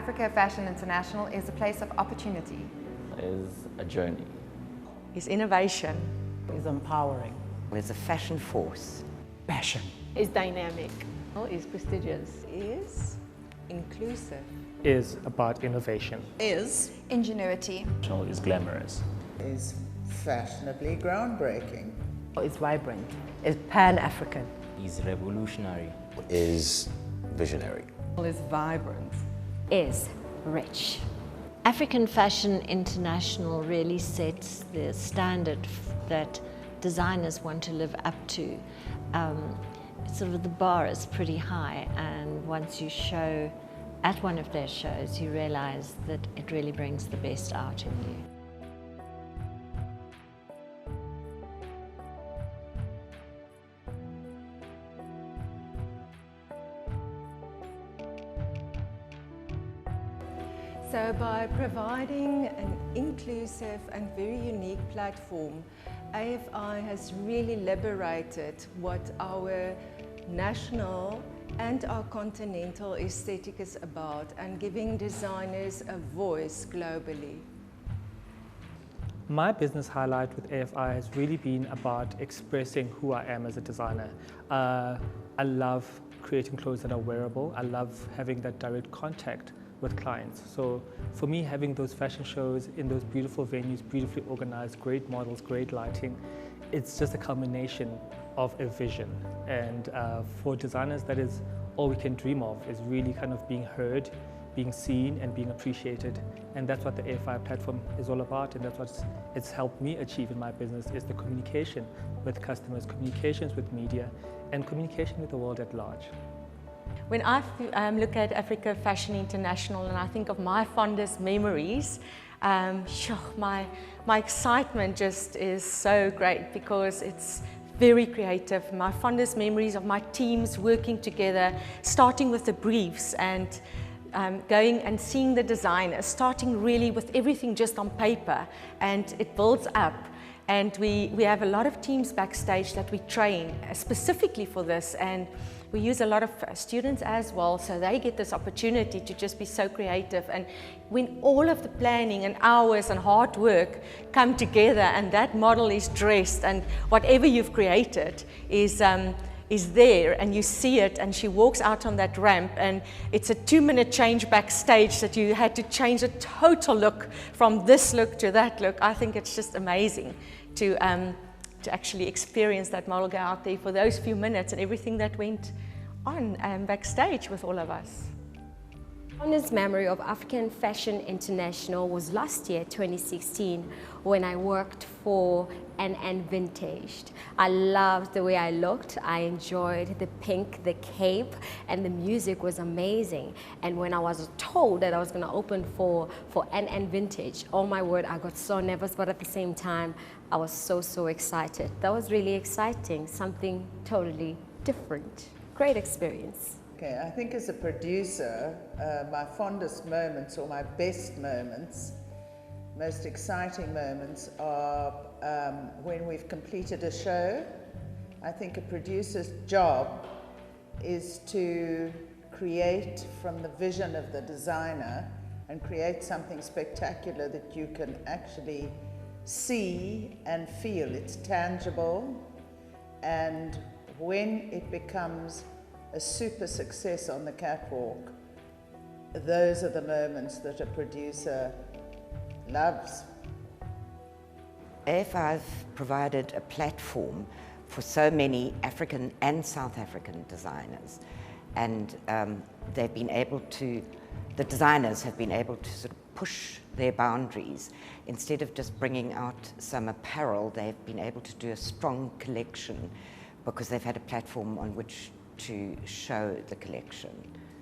Africa Fashion International is a place of opportunity. Is a journey. Is innovation. Is empowering. Is a fashion force. Passion. Is dynamic. Is prestigious. Is inclusive. Is about innovation. Is ingenuity. Is glamorous. Is fashionably groundbreaking. Is vibrant. Is pan-African. Is revolutionary. Is visionary. Is vibrant. Is rich. African Fashion International really sets the standard that designers want to live up to. Sort of the bar is pretty high, and once you show at one of their shows, you realize that it really brings the best out in you. So by providing an inclusive and very unique platform, AFI has really liberated what our national and our continental aesthetic is about, and giving designers a voice globally. My business highlight with AFI has really been about expressing who I am as a designer. I love creating clothes that are wearable. I love having that direct contact with clients. So for me, having those fashion shows in those beautiful venues, beautifully organized, great models, great lighting, it's just a culmination of a vision. And for designers, that is all we can dream of, is really kind of being heard, being seen, and being appreciated. And that's what the AFI platform is all about, and that's what it's helped me achieve in my business, is the communication with customers, communications with media, and communication with the world at large. When I look at Africa Fashion International and I think of my fondest memories, my excitement just is so great, because it's very creative. My fondest memories of my teams working together, starting with the briefs and going and seeing the designers, starting really with everything just on paper, and it builds up. And we have a lot of teams backstage that we train specifically for this, and we use a lot of students as well, so they get this opportunity to just be so creative. And when all of the planning and hours and hard work come together and that model is dressed and whatever you've created is there, and you see it, and she walks out on that ramp, and it's a 2-minute change backstage that you had to change a total look from this look to that look. I think it's just amazing to actually experience that model go out there for those few minutes and everything that went on backstage with all of us. Fondest memory of African Fashion International was last year, 2016, when I worked for N Vintaged. I loved the way I looked. I enjoyed the pink, the cape, and the music was amazing. And when I was told that I was going to open for N Vintage, oh my word, I got so nervous, but at the same time, I was so excited. That was really exciting, something totally different. Great experience. Okay, I think as a producer, my fondest moments, or my best moments, most exciting moments, are when we've completed a show. I think a producer's job is to create from the vision of the designer and create something spectacular that you can actually see and feel. It's tangible, and when it becomes a super success on the catwalk, those are the moments that a producer loves. AFI have provided a platform for so many African and South African designers, and they've been able to, the designers have been able to sort of push their boundaries. Instead of just bringing out some apparel, they've been able to do a strong collection because they've had a platform on which to show the collection.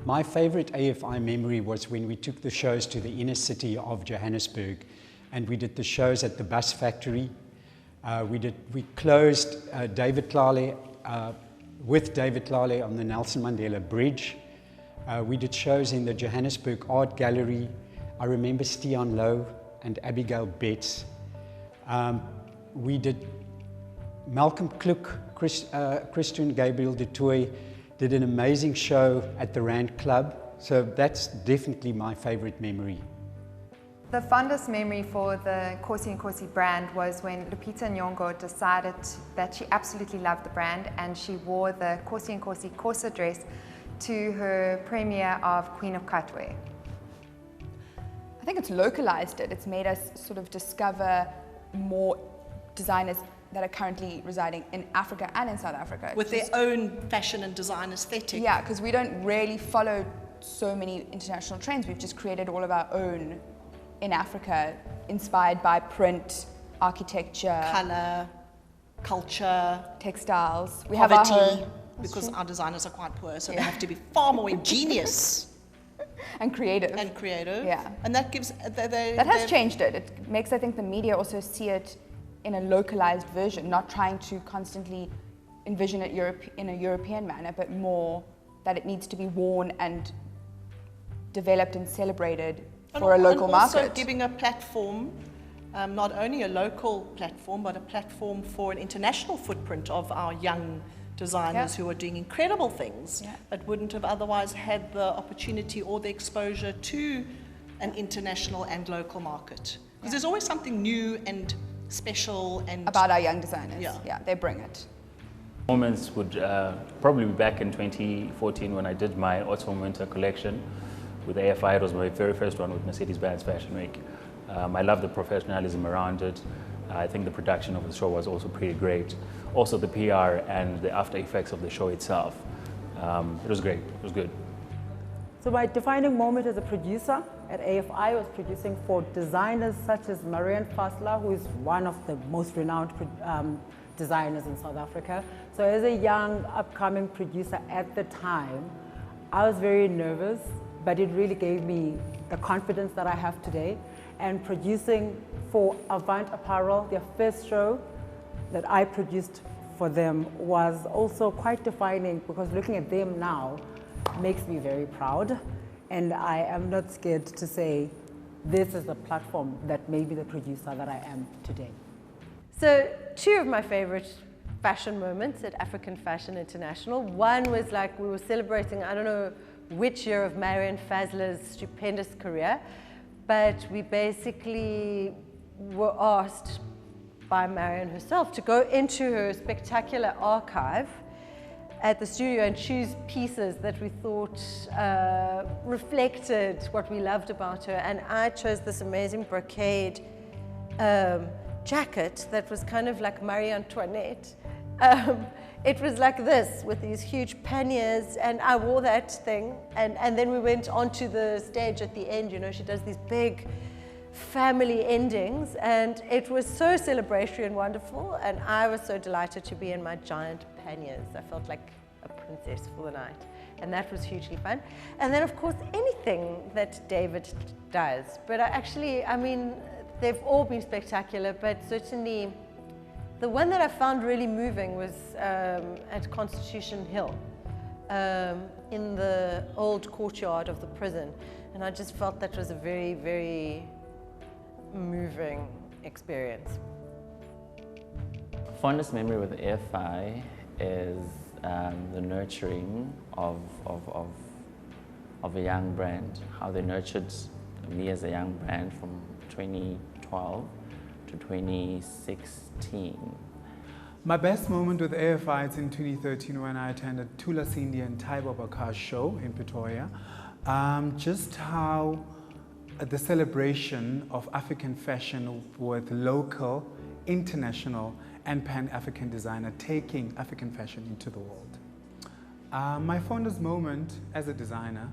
My favorite AFI memory was when we took the shows to the inner city of Johannesburg, and we did the shows at the bus factory. We closed David Tlale with David Tlale on the Nelson Mandela Bridge. We did shows in the Johannesburg Art Gallery. I remember Stian Lowe and Abigail Betts. We did Malcolm Klook, Christian Gabriel de Tooy did an amazing show at the Rand Club. So that's definitely my favorite memory. The fondest memory for the Nkosi Nkosi brand was when Lupita Nyong'o decided that she absolutely loved the brand and she wore the Nkosi Nkosi Xhosa dress to her premiere of Queen of Katwe. I think it's localized it. It's made us sort of discover more designers that are currently residing in Africa and in South Africa. With their own fashion and design aesthetic. Yeah, because we don't really follow so many international trends. We've just created all of our own in Africa, inspired by print, architecture, colour, culture, textiles. We poverty, have our because our designers are quite poor, so they have to be far more ingenious. And creative. And creative. Yeah. And that gives... that has changed it. It makes, I think, the media also see it in a localized version, not trying to constantly envision it in a European manner, but more that it needs to be worn and developed and celebrated for a local market. And also giving a platform, not only a local platform, but a platform for an international footprint of our young designers who are doing incredible things that wouldn't have otherwise had the opportunity or the exposure to an international and local market. Because there's always something new and special and... about our young designers. Yeah, they bring it. Moments would probably be back in 2014 when I did my autumn winter collection with AFI. It was my very first one with Mercedes-Benz Fashion Week. I love the professionalism around it. I think the production of the show was also pretty great. Also the PR and the after effects of the show itself. It was great, it was good. So my defining moment as a producer at AFI was producing for designers such as Marianne Fassler, who is one of the most renowned designers in South Africa. So as a young upcoming producer at the time, I was very nervous, but it really gave me the confidence that I have today. And producing for Avant Apparel, their first show that I produced for them was also quite defining, because looking at them now makes me very proud. And I am not scared to say this is the platform that made me the producer that I am today. So two of my favorite fashion moments at African Fashion International. One was like we were celebrating, I don't know which year of Marianne Fassler's stupendous career, but we basically were asked by Marianne herself to go into her spectacular archive at the studio and choose pieces that we thought reflected what we loved about her. And I chose this amazing brocade jacket that was kind of like Marie Antoinette. It was like this with these huge panniers, and I wore that thing. And then we went onto the stage at the end. You know, she does these big family endings, and it was so celebratory and wonderful. And I was so delighted to be in my giant panniers. I felt like a princess for the night, and that was hugely fun. And then, of course, anything that David does. But I mean, they've all been spectacular, but certainly the one that I found really moving was at Constitution Hill, in the old courtyard of the prison. And I just felt that was a very, very moving experience. Fondest memory with AFI is the nurturing of a young brand, how they nurtured me as a young brand from 2012 to 2016. My best moment with AFI is in 2013 when I attended Tula Cindy and Ty Babakar's show in Pretoria. Just how the celebration of African fashion with local, international and Pan-African designer taking African fashion into the world. My fondest moment as a designer,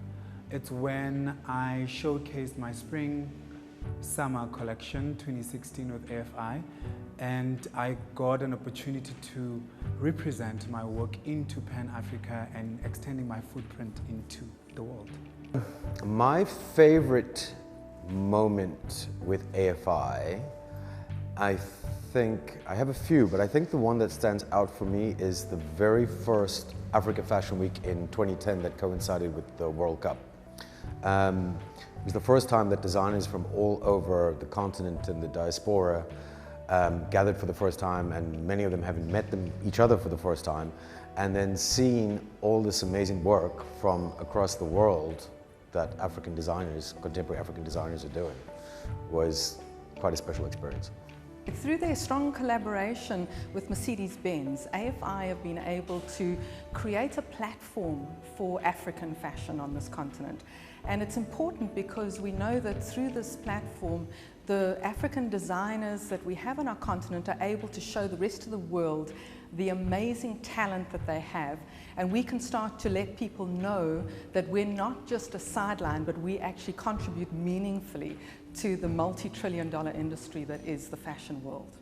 it's when I showcased my spring-summer collection 2016 with AFI, and I got an opportunity to represent my work into Pan-Africa and extending my footprint into the world. My favorite moment with AFI, I think, I have a few, but I think the one that stands out for me is the very first Africa Fashion Week in 2010 that coincided with the World Cup. It was the first time that designers from all over the continent and the diaspora gathered for the first time, and many of them having met each other for the first time, and then seeing all this amazing work from across the world that African designers, contemporary African designers are doing was quite a special experience. Through their strong collaboration with Mercedes-Benz, AFI have been able to create a platform for African fashion on this continent. And it's important because we know that through this platform, the African designers that we have on our continent are able to show the rest of the world the amazing talent that they have, and we can start to let people know that we're not just a sideline, but we actually contribute meaningfully to the multi-trillion-dollar industry that is the fashion world.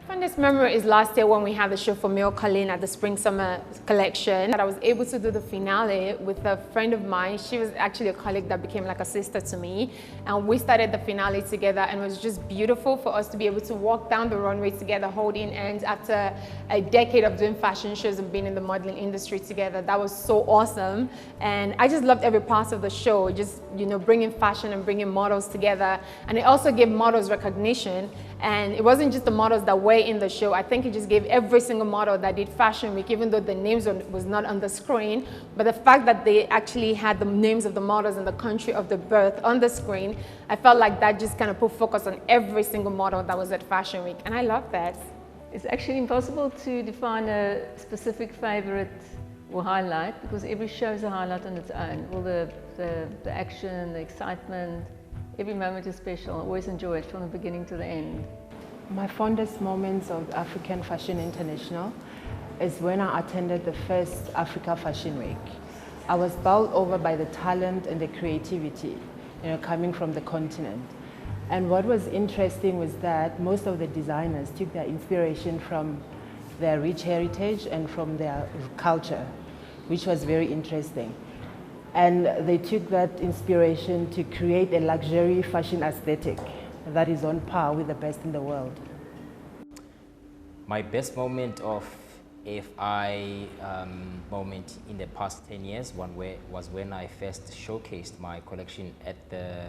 Fondest memory is last year when we had the show for Mille Colleen at the Spring-Summer collection. I was able to do the finale with a friend of mine. She was actually a colleague that became like a sister to me. And we started the finale together, and it was just beautiful for us to be able to walk down the runway together holding hands after a decade of doing fashion shows and being in the modeling industry together. That was so awesome. And I just loved every part of the show, just, you know, bringing fashion and bringing models together. And it also gave models recognition. And it wasn't just the models that were in the show. I think it just gave every single model that did Fashion Week, even though the names was not on the screen, but the fact that they actually had the names of the models and the country of the birth on the screen, I felt like that just kind of put focus on every single model that was at Fashion Week, and I love that. It's actually impossible to define a specific favorite or highlight, because every show is a highlight on its own. All the action, the excitement, every moment is special. I always enjoy it from the beginning to the end. My fondest moments of African Fashion International is when I attended the first Africa Fashion Week. I was bowled over by the talent and the creativity, you know, coming from the continent. And what was interesting was that most of the designers took their inspiration from their rich heritage and from their culture, which was very interesting. And they took that inspiration to create a luxury fashion aesthetic that is on par with the best in the world. My best moment of AFI moment in the past 10 years was when I first showcased my collection at the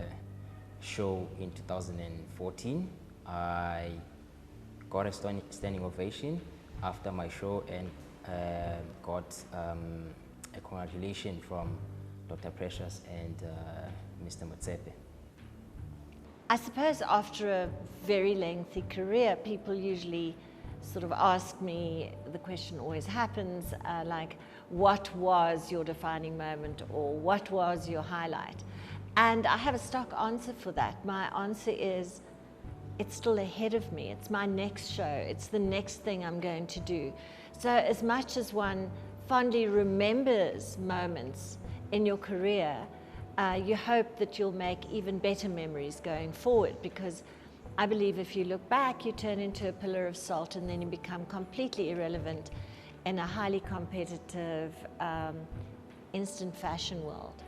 show in 2014. I got a standing ovation after my show and got a congratulation from Dr. Precious and Mr. Motsepe. I suppose after a very lengthy career, people usually sort of ask me, the question always happens, like, what was your defining moment, or what was your highlight? And I have a stock answer for that. My answer is, it's still ahead of me. It's my next show. It's the next thing I'm going to do. So as much as one fondly remembers moments in your career, you hope that you'll make even better memories going forward, because I believe if you look back, you turn into a pillar of salt and then you become completely irrelevant in a highly competitive instant fashion world.